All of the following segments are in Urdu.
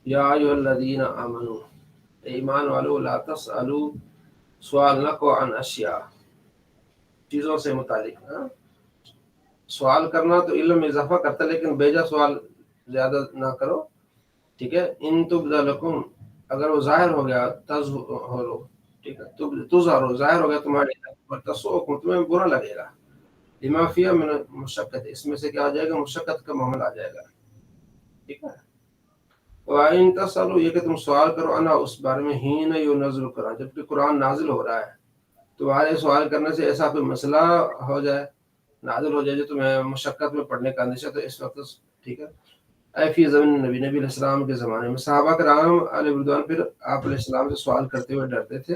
یا ایھا الذین آمنو، ایمان والو، لا تسألو، سوال نہ کو، عن اشیاء، چیزوں سے متعلق. سوال کرنا تو علم میں اضافہ کرتا ہے، لیکن بیجا سوال زیادہ نہ کرو. ٹھیک ہے. ان تبد لکم، اگر وہ ظاہر ہو گیا، تظہرو، ٹھیک ہے، تظہرو ظاہر ہو گیا تمہارے پر، تسؤکم تمہیں برا لگے گا، لما فیہ من مشقت، اس میں سے کیا آ جائے گا، مشقت کا معاملہ آ جائے گا. ٹھیک ہے. وَإِن تسألوا، یہ کہ تم سوال کرو، انا اس بارے میں، حین ينزل القرآن، جبکہ قرآن نازل ہو رہا ہے. تمہارے سوال کرنے سے ایسا کوئی مسئلہ ہو جائے، نازل ہو جائے جو تمہیں مشقت میں پڑھنے کا اندیشہ، تو اس وقت. ٹھیک ہے. اے فی زمین نبی علیہ السلام کے زمانے میں، صحابہ کرام علیہ رضوان پھر آپ علیہ السلام سے سوال کرتے ہوئے ڈرتے تھے،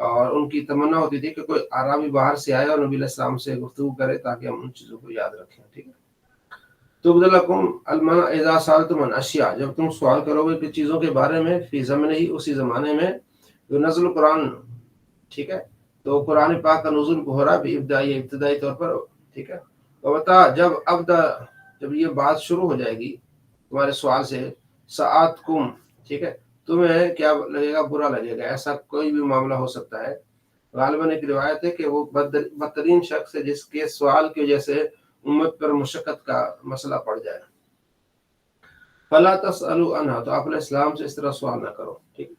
اور ان کی تمنا ہوتی تھی کہ کوئی عربی باہر سے آئے اور نبی علیہ السلام سے گفتگو کرے تاکہ ہم ان چیزوں کو یاد رکھیں. ٹھیک ہے. تبد لکم المنع اذا سألتم عن اشیاء، جب تم سوال کرو گے کہ چیزوں کے بارے میں، فی زمن ہی، اسی زمانے میں، نزل قرآن. ٹھیک ہے. تو قرآن پاک کا نزول ہو رہا ہے ابتدائی طور پر. ٹھیک ہے. تو بتا، جب یہ بات شروع ہو جائے گی تمہارے سوال سے، سآتکم، ٹھیک ہے، تمہیں کیا لگے گا، برا لگے گا. ایسا کوئی بھی معاملہ ہو سکتا ہے. غالباً ایک روایت ہے کہ وہ بدترین شخص ہے جس کے سوال کی وجہ سے امت پر مشقت کا مسئلہ پڑ جائے. فلا تسألوا عنہا، تو آپ علیہ السلام سے اس طرح سوال نہ کرو. ٹھیک.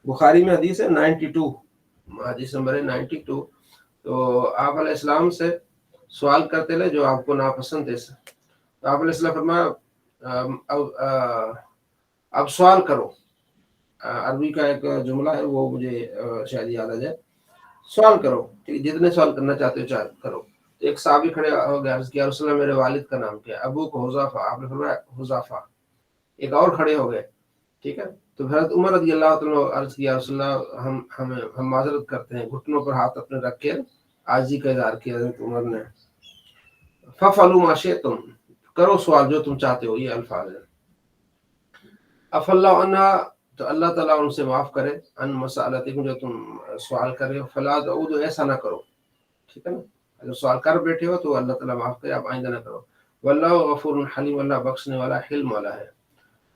بخاری میں حدیث ہے 92، حدیث نمبر ہے 92. تو آپ علیہ السلام سے سوال کرتے رہے جو آپ کو ناپسند ہے. تو آپ علیہ السلام فرمایا اب سوال کرو. عربی کا ایک جملہ ہے، وہ مجھے شاید یاد آ جائے. سوال کرو، ٹھیک، جتنے سوال کرنا چاہتے ہو چاہے کرو. تو ایک صحابی کھڑے ہو گیا، عرض کیا رسول اللہ، میرے والد کا نام کیا ہے؟ ابو کو حذیفہ. آپ نے فرمایا حذیفہ. ایک اور کھڑے ہو گئے. ٹھیک ہے. تو حضرت عمر رضی اللہ عنہ عرض کیا رسول اللہ، ہم معذرت کرتے ہیں. گھٹنوں پر ہاتھ اپنے رکھ کے عاجزی کا اظہار کیا حضرت عمر نے. فَفْعَلُوا مَا شِئْتُمْ، کرو سوال جو تم چاہتے ہو. یہ الفاظ ہے. عَفَا اللَّهُ عَنَّا، تو اللہ تعالیٰ ان سے معاف کرے، ان مسألتکم، جو تم سوال کر رہے ہو. فَلَا تَعُودُوا، ایسا نہ کرو. ٹھیک ہے نا. اگر سوال کر بیٹھے ہو تو اللہ تعالیٰ معاف کرے، آپ آئندہ نہ کرو. واللہ غفور حلیم، اللہ بخشنے والا، حلم والا ہے.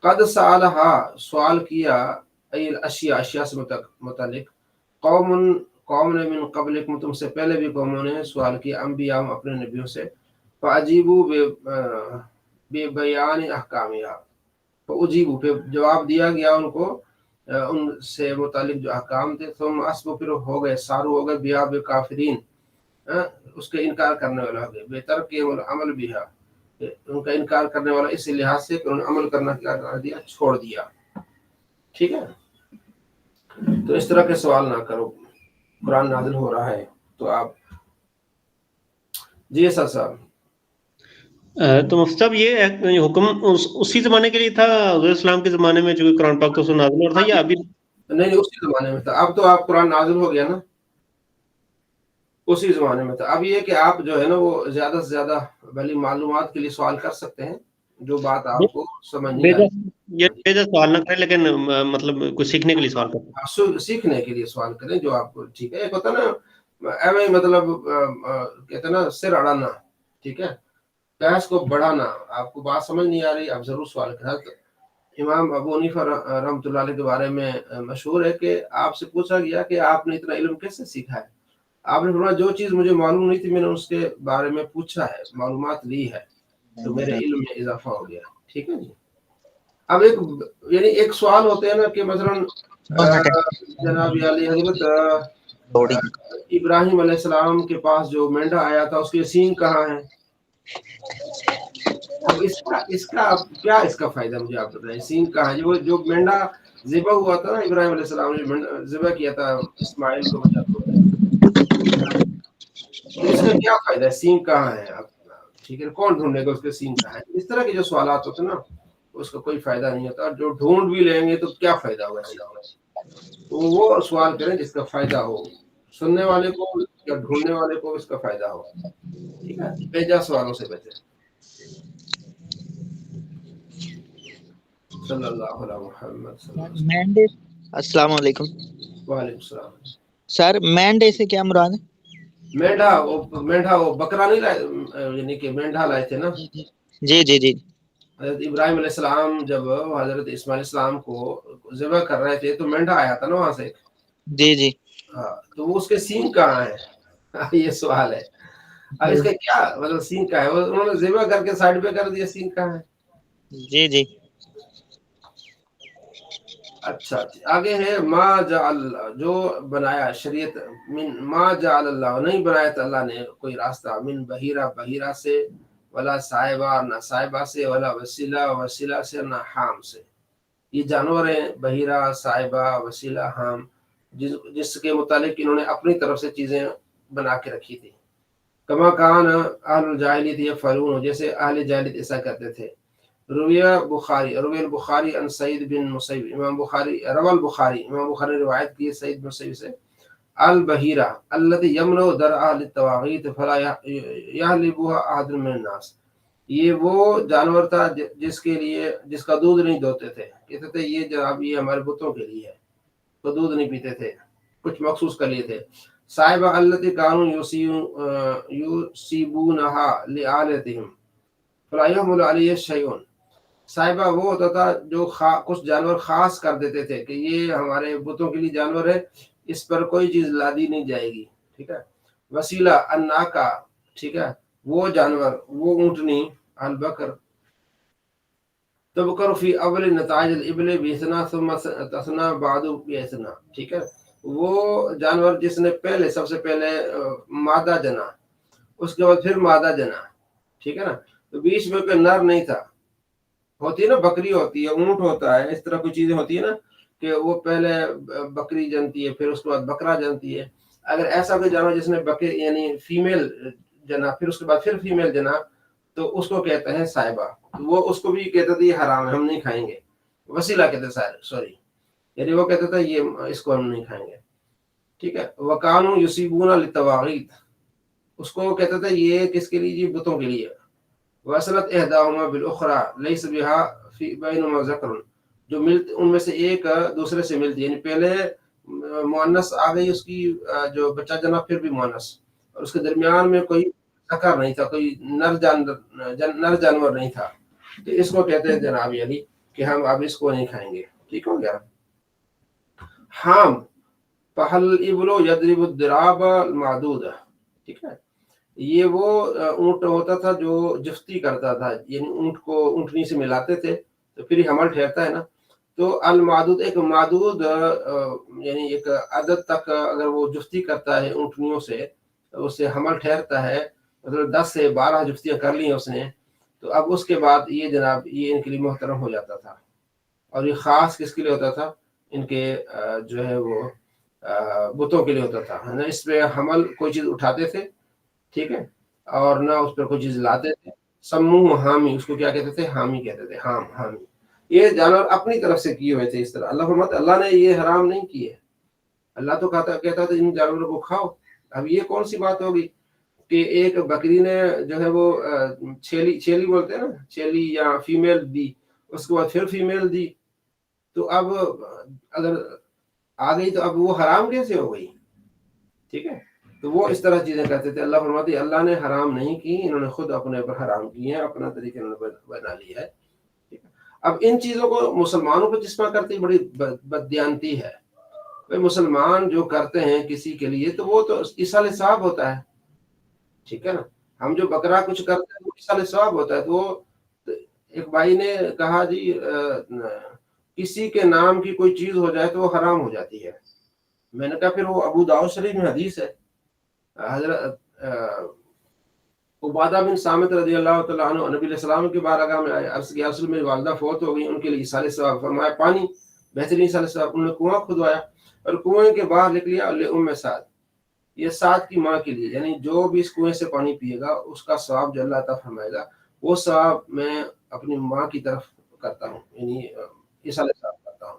قد سألها، سوال کیا، ای الاشیاء، اشیاء سے متعلق، قوم نے من قبلکم، تم سے پہلے بھی قوموں نے سوال کیا، انبیاء، اپنے نبیوں سے. فعجیبوا بے بیان احکامها، فاجیبوا، پھر جواب دیا گیا ان کو ان سے متعلق جو احکام تھے. ثم اصبحوا، پھر ہو گئے، سارو ہو گئے، بیا بکافرین، اس کا انکار کرنے والا ہو گئے. بہتر کہ عمل بها، ان کا انکار کرنے والا اس لحاظ سے کہ انہوں نے عمل کرنا کیا کر دیا، چھوڑ دیا. ٹھیک ہے. تو اس طرح کے سوال نہ کرو. قرآن نازل ہو رہا ہے تو آپ. جی سر صاحب. تو مفتی صاحب، یہ حکم اسی زمانے کے لیے تھا، حضور اسلام کے زمانے میں جو قرآن پاک تو نازل ہو رہا تھا، یا ابھی؟ نہیں، اسی زمانے میں تھا. اب تو آپ قرآن نازل ہو گیا نا، اسی زمانے میں تھا. اب یہ کہ آپ جو ہے نا وہ زیادہ سے زیادہ بھلی معلومات کے لیے سوال کر سکتے ہیں، جو بات آپ کو سمجھ نہیں آئی. یہ بیجا سوال نہ کریں، لیکن مطلب کچھ سیکھنے کے لیے سوال کریں. سیکھنے کے لیے سوال کریں جو آپ کو ٹھیک ہے. ایک ہوتا نا ایویں، مطلب کہتے ہیں نا سر اڑانا. ٹھیک ہے. بحث کو بڑھانا. آپ کو بات سمجھ نہیں آ رہی، آپ ضرور سوال کریں. امام ابو حنیفہ رحمۃ اللہ علیہ کے بارے میں مشہور ہے کہ آپ سے پوچھا گیا کہ آپ نے اتنا علم کیسے سیکھا ہے؟ آپ نے فرمایا جو چیز مجھے معلوم نہیں تھی میں نے اس کے بارے میں پوچھا ہے، معلومات لی ہے، تو میرے علم میں اضافہ ہو گیا. ٹھیک ہے جی. اب یعنی ایک سوال ہوتے ہیں نا کہ مثلاً جناب علی حضرت ابراہیم علیہ السلام کے پاس جو مینڈا آیا تھا، اس کے سینگ کہاں ہے؟ اب اس کا فائدہ مجھے آپ بتائیں. سینگ کہاں ہے؟ وہ جو مینڈا ذبح ہوا تھا نا، ابراہیم علیہ السلام نے ذبح کیا تھا اسماعیل کو بچا کو، تو اس کا کیا فائدہ ہے؟ سینگ کہاں ہے؟ ٹھیک ہے. کون ڈھونڈے گا اس کے سینگ کہاں ہے؟ اس طرح کے جو سوالات ہوتے ہیں نا، اس کا کوئی فائدہ نہیں ہوتا. جو ڈھونڈ بھی لیں گے تو کیا فائدہ ہوگا اس کا؟ تو وہ سوال کریں جس کا فائدہ ہو سننے والے کو یا ڈھونڈنے والے کو، اس کا فائدہ ہو. ٹھیک ہے. بیجا سوالوں سے بچے. صلی اللہ علیہ محمد صلی اللہ علیہ وسلم. السلام علیکم. وعلیکم السلام. سر مینڈے سے کیا مراد ہے؟ مینڈا وہ بکرا نہیں لائے، یعنی کہ مینڈا لائے تھے نا. جی جی جی. حضرت ابراہیم علیہ السلام جب حضرت اسماعیل السلام کو ذبح کر رہے تھے تو مینڈا آیا تھا نا وہاں سے. جی جی ہاں تو وہ اس کے سینگ کہاں ہے؟ یہ سوال ہے. اب اس کا کیا مطلب سینگ کہاں ہے؟ انہوں نے ذبح کر کے سائڈ پہ کر دیا، سینگ کہاں ہے؟ جی جی اچھا آگے ہے ما جعل جو بنایا شریعت، من ما جعل اللہ نہیں بنایا تھا اللہ نے کوئی راستہ، من بحیرہ بحیرہ سے، ولا صاحبہ نہ صاحبہ سے، ولا وسیلہ وسیلہ سے، نہ حام سے. یہ جانور ہیں بحیرہ، صاحبہ، وسیلہ، حام، جس کے متعلق انہوں نے اپنی طرف سے چیزیں بنا کے رکھی تھی. کما کان اہل الجاہلیت یفعلون، جیسے اہل جاہلیت ایسا کرتے تھے. روی البخاری عن سعید بن مسیب، امام بخاری روایت کی سعید بن مسیب سے، البحیرہ التی یمنع درع للطواغیت فلا یحلبها احد من الناس، یہ وہ جانور تھا جس کا دودھ نہیں دوتے تھے. کہتے تھے یہ جناب یہ ہمارے بتوں کے لیے ہے، تو دودھ نہیں پیتے تھے، کچھ مخصوص کر لیے تھے. صاحبہ التی کانوا یصیبونها لآلہتہم فلا یحمل علیہ شیء، صاحبہ وہ ہوتا تھا جو کچھ جانور خاص کر دیتے تھے کہ یہ ہمارے بتوں کے لیے جانور ہے، اس پر کوئی چیز لادی نہیں جائے گی. ٹھیک ہے. وسیلہ الناقہ، ٹھیک ہے، وہ جانور، وہ اونٹنی، البکر تبکر فی اول نتائج الابل بیسنا ثم تسنا بعد بیسنا، ٹھیک ہے، وہ جانور جس نے پہلے سب سے پہلے مادہ جنا، اس کے بعد پھر مادہ جنا، ٹھیک ہے نا، تو بیچ میں کوئی نر نہیں تھا. ہوتی ہے نا بکری ہوتی ہے، اونٹ ہوتا ہے، اس طرح کوئی چیزیں ہوتی ہیں نا کہ وہ پہلے بکری جنتی ہے، پھر اس کے بعد بکرا جنتی ہے. اگر ایسا کوئی جانور جس نے بکری یعنی فیمیل جنا پھر اس کے بعد پھر فیمیل جنا تو اس کو کہتے ہیں صاحبہ. وہ اس کو بھی کہتے تھے یہ حرام ہے، ہم نہیں کھائیں گے. وسیلہ کہتے سوری، یعنی وہ کہتے تھے یہ اس کو ہم نہیں کھائیں گے. ٹھیک ہے. وکانوا یصیبون للطواغیت، اس کو کہتے تھے یہ کس کے لیے؟ جی بتوں کے لیے. وصلت احداہما بالاخرى لیس بها فی بینہما ذکر، جو ملتے ان میں سے ایک دوسرے سے ملتی، یعنی پہلے مؤنث آ گئی اس کی جو بچہ جنا، پھر بھی مؤنث، اور اس کے درمیان میں کوئی ذکر نہیں تھا، کوئی نر جانور نہیں تھا. تو اس کو کہتے ہیں جناب یعنی کہ ہم اب اس کو نہیں کھائیں گے. ٹھیک ہو گیا. حام فحل الابل یضرب الضراب المعدود، ٹھیک ہے، یہ وہ اونٹ ہوتا تھا جو جفتی کرتا تھا، یعنی اونٹ کو اونٹنی سے ملاتے تھے تو پھر حمل ٹھہرتا ہے نا. تو المعدود ایک معدود یعنی ایک عدد تک اگر وہ جفتی کرتا ہے اونٹنیوں سے، اس سے حمل ٹھہرتا ہے، مطلب 10 سے 12 جفتیاں کر لی ہیں اس نے، تو اب اس کے بعد یہ جناب یہ ان کے لیے محترم ہو جاتا تھا. اور یہ خاص کس کے لیے ہوتا تھا؟ ان کے جو ہے وہ بتوں کے لیے ہوتا تھا. اس پہ حمل کوئی چیز اٹھاتے تھے، ٹھیک ہے، اور نہ اس پر کوئی چیز لاتے تھے. سمو حامی، اس کو کیا کہتے تھے؟ حامی کہتے تھے. حامی یہ جانور اپنی طرف سے کیے ہوئے تھے اس طرح. اللہ فرماتا اللہ نے یہ حرام نہیں کیے، اللہ تو کہتا تھا ان جانوروں کو کھاؤ. اب یہ کون سی بات ہوگی کہ ایک بکری نے جو ہے وہ چھیلی بولتے ہیں نا، چھیلی یا فیمیل دی، اس کے بعد پھر فیمیل دی، تو اب اگر آ گئی تو اب وہ حرام کیسے ہو گئی؟ ٹھیک ہے. تو وہ اس طرح چیزیں کرتے تھے. اللہ فرماتے اللہ نے حرام نہیں کی، انہوں نے خود اپنے اوپر حرام کی ہیں، اپنا طریقہ انہوں نے بنا لیا ہے. اب ان چیزوں کو مسلمانوں کو چسپاں کرتی بڑی بددیانتی ہے. مسلمان جو کرتے ہیں کسی کے لیے تو وہ تو ایصال ثواب ہوتا ہے، ٹھیک ہے نا. ہم جو بکرا کچھ کرتے ہیں وہ ایصال ثواب ہوتا ہے. تو ایک بھائی نے کہا جی کسی کے نام کی کوئی چیز ہو جائے تو وہ حرام ہو جاتی ہے. میں نے کہا پھر وہ ابو داؤد شریف میں حدیث ہے، حضرت عبادہ بن صامت رضی اللہ تعالیٰ عنہ نبی علیہ السلام کے بارگاہ میں آئے، عرض کیا رسول میری والدہ فوت ہو گئی، ان کے لیے ایصال ثواب. فرمایا پانی، بہترین ایصال ثواب. انہوں نے کنواں کھدوایا اور کنویں کے باہر لکھ لیا ام سعد، یہ سعد کی ماں کے لیے، یعنی جو بھی اس کنویں سے پانی پیے گا اس کا ثواب جو اللہ تعالیٰ فرمائے گا وہ ثواب میں اپنی ماں کی طرف کرتا ہوں، یعنی ایصال ثواب کرتا ہوں.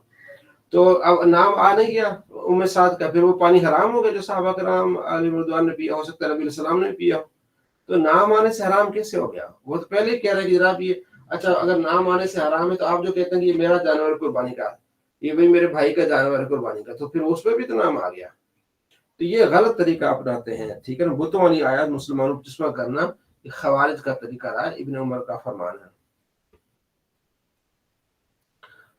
تو اب نام آ نہیں گیا ام سعد کا، پھر وہ پانی حرام ہو گیا جو صحابہ کرام علیہ رضوان نے پیا، ہو سکتا ہے نبی علیہ السلام نے پیا. تو نام آنے سے حرام کیسے ہو گیا؟ وہ تو پہلے ہی کہہ رہے کہ جناب یہ اچھا اگر نام آنے سے حرام ہے تو آپ جو کہتے ہیں کہ یہ میرا جانور قربانی کا، یہ بھائی میرے بھائی کا جانور ہے قربانی کا، تو پھر اس پہ بھی تو نام آ گیا. تو یہ غلط طریقہ اپناتے ہیں، ٹھیک ہے نا. بتوں والی آیات مسلمانوں کو چسپاں کرنا یہ خوارج کا طریقہ رہا ہے، ابن عمر کا فرمان ہے.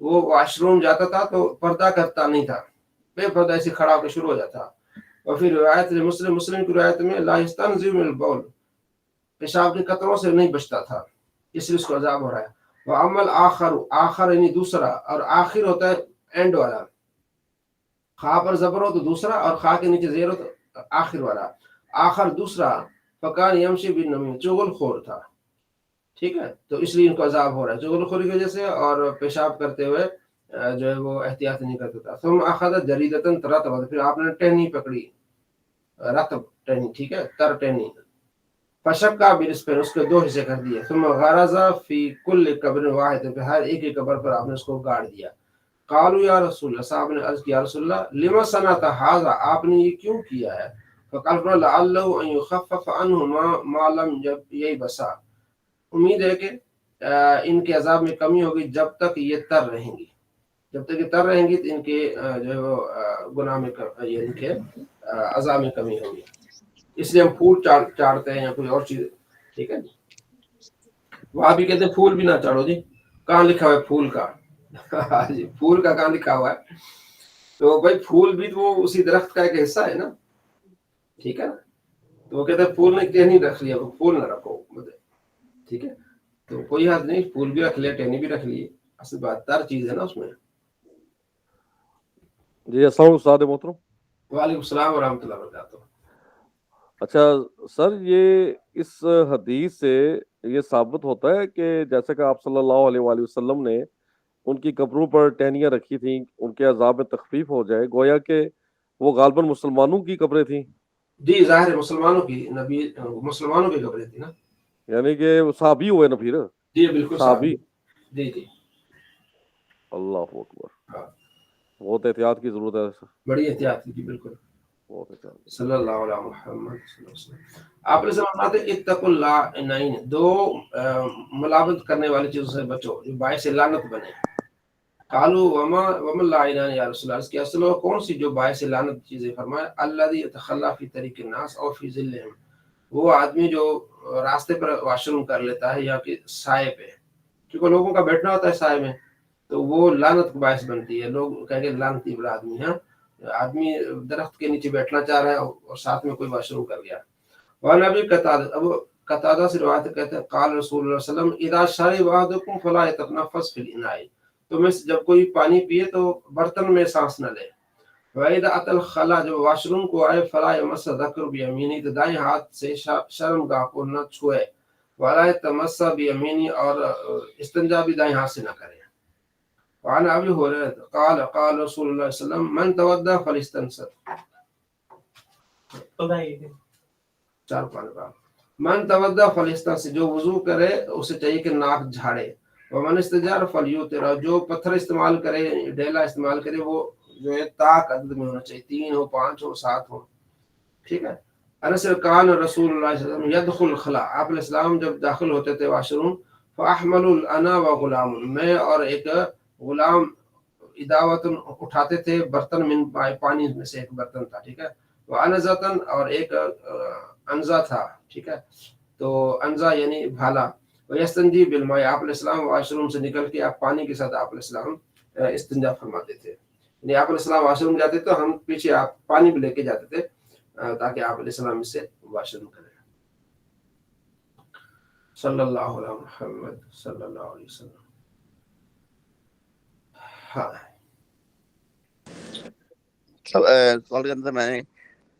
وہ واش روم جاتا تھا تو پردہ کرتا نہیں تھا، بے پردہ ایسے کھڑا ہو کے شروع ہو جاتا. اور پھر روایت مسلم کی روایت میں لا یستنزی من البول، پیشاب کے قطروں سے نہیں بچتا تھا، اس لیے اس کو عذاب ہو رہا ہے. وعمل آخر یعنی دوسرا، اور آخر ہوتا ہے اینڈ والا، خا پر زبر ہو تو دوسرا، اور خا کے نیچے زیر ہو تو آخر والا. آخر دوسرا، فکان یمشی بالنمیم، چغل خور تھا. ٹھیک ہے، تو اس لیے ان کو عذاب ہو رہا ہے چغل خوری کی وجہ سے، اور پیشاب کرتے ہوئے جو ہے وہ احتیاط نہیں کرتا تھا. ثم اخذ جریدتن ترتب، پھر آپ نے ٹہنی پکڑی، رتب ٹہنی، ٹھیک ہے، تر ٹہنی. فشق کا برس پر، اس کے دو حصے کر دیے. ثم غرز فی کل قبر واحد، پھر ہر ایک ایک قبر پر آپ نے اس کو گاڑ دیا. قالوا یا رسول اللہ، صاحب نے عرض کیا رسول اللہ لما صنعت هذا، آپ نے یہ کیوں کیا ہے؟ فقال لعله ان يخفف عنه ما لم يبسا، امید ہے کہ ان کے عذاب میں کمی ہوگی جب تک یہ تر رہیں گی، جب تک یہ تر رہیں گی تو ان کے جو ہے وہ گناہ میں ان کے عذاب میں کمی ہوگی. اس لیے ہم پھول چاڑتے ہیں یا کوئی اور چیز. ٹھیک ہے، وہاں بھی کہتے ہیں پھول بھی نہ چاڑو. جی کہاں لکھا ہوا ہے پھول کا؟ جی پھول کا کہاں لکھا ہوا ہے؟ تو بھائی پھول بھی تو وہ اسی درخت کا ایک حصہ ہے نا. ٹھیک ہے نا، تو وہ کہتے ہیں پھول نے ٹہنی رکھ لیا، پھول نہ رکھو. ٹھیک ہے، تو کوئی حد نہیں، پھول بھی رکھ لیا، ٹہنی بھی رکھ لیے، اصل بات تر چیز ہے نا اس میں. جی السلام علیکم استاد محترم. وعلیکم السلام ورحمۃ اللہ وبرکاتہ. اچھا سر، یہ اس حدیث سے یہ ثابت ہوتا ہے کہ جیسے کہ آپ صلی اللہ علیہ وآلہ وسلم نے ان کی قبروں پر ٹہنیاں رکھی تھیں ان کے عذاب میں تخفیف ہو جائے، گویا کہ وہ غالباً مسلمانوں کی قبریں تھیں. جی ظاہر ہے مسلمانوں کی، نبی مسلمانوں کی قبریں تھی نا، یعنی کہ وہ صحابی ہوئے نا پھر. جی بالکل صحابی. جی جی. اللہ اکبر. ہاں بہت احتیاط کی ضرورت ہے سر، بڑی احتیاط کی. جی بالکل. بہت احتیاط. صلی اللہ علیہ محمد صلی اللہ علیہ وسلم. آپ نے فرماتے اتقوا اللعنین، دو ملامت کرنے والی چیزوں سے بچو جو باعث لعنت بنے. قالوا وما اللعنان یا رسول اللہ، اس کی اصل کون سی جو باعث لعنت چیزیں؟ فرمایا الذی یتخلی فی طریق الناس او فی ظلہم، وہ آدمی جو راستے پر واش روم کر لیتا ہے یا کہ سائے پہ، کیونکہ لوگوں کا بیٹھنا ہوتا ہے سائے میں، تو وہ لعنت کا باعث بنتی ہے. لوگ کہیں گے لعنتی بڑا آدمی ہے، آدمی درخت کے نیچے بیٹھنا چاہ رہا ہے اور ساتھ میں کوئی واش روم کر گیا. وعن ابی قتادہ سے روایت کہتے ہیں قال رسول اللہ صلی اللہ علیہ وسلم اذا شرب احدکم فلا يتنفس فی الاناء، تو میں جب کوئی پانی پیے تو برتن میں سانس نہ لے. وَإِذَا أَتَى الْخَلَا، جب واش روم کو آئے فَلَا يَمَسَّ ذَكْرُ بِيَمِينِهِ، تو دائیں ہاتھ سے شرم گاہ کو نہ چھوئے. وَلَا يَتَمَسَّ بِيَمِينِهِ، اور استنجا بھی دائیں ہاتھ سے نہ کرے. وعن ابي هريره قال قال رسول الله صلى الله عليه وسلم من تودع فليستنصر، چار پانچ. من تودع فليستنصر، جو وضو کرے اسے چاہیے کہ ناک جھاڑے. ومن استجار فلیوتر، جو پتھر استعمال کرے، ڈیلا استعمال کرے، وہ جو ہے طاق عدد میں ہونا چاہیے، 3 ہو، 5 ہو، 7 ہو. ٹھیک ہے. انس کان رسول اللہ صلی اللہ علیہ وسلم یدخل الخلاء، آپ علیہ السلام جب داخل ہوتے تھے واش روم، فاحمل انا وغلام، میں اور ایک غلام اداوتن اٹھاتے تھے برتن من پانی میں سے، ایک برتن تھا. ٹھیک ہے. وہ انزتن، اور ایک انزا تھا. ٹھیک ہے، تو انزا یعنی بھالا. ویستنجی بالماء، آپ علیہ السلام واش روم سے نکل کے آپ پانی کے ساتھ آپ علیہ السلام استنجا فرماتے تھے. یعنی آپ علیہ السلام واش روم جاتے تو ہم پیچھے آپ پانی بھی لے کے جاتے تھے تاکہ آپ علیہ السلام اس سے واش روم کریں. صلی اللہ علیہ محمد صلی اللہ علیہ وسلم. ہاں سوال کرنا تھا میں نے،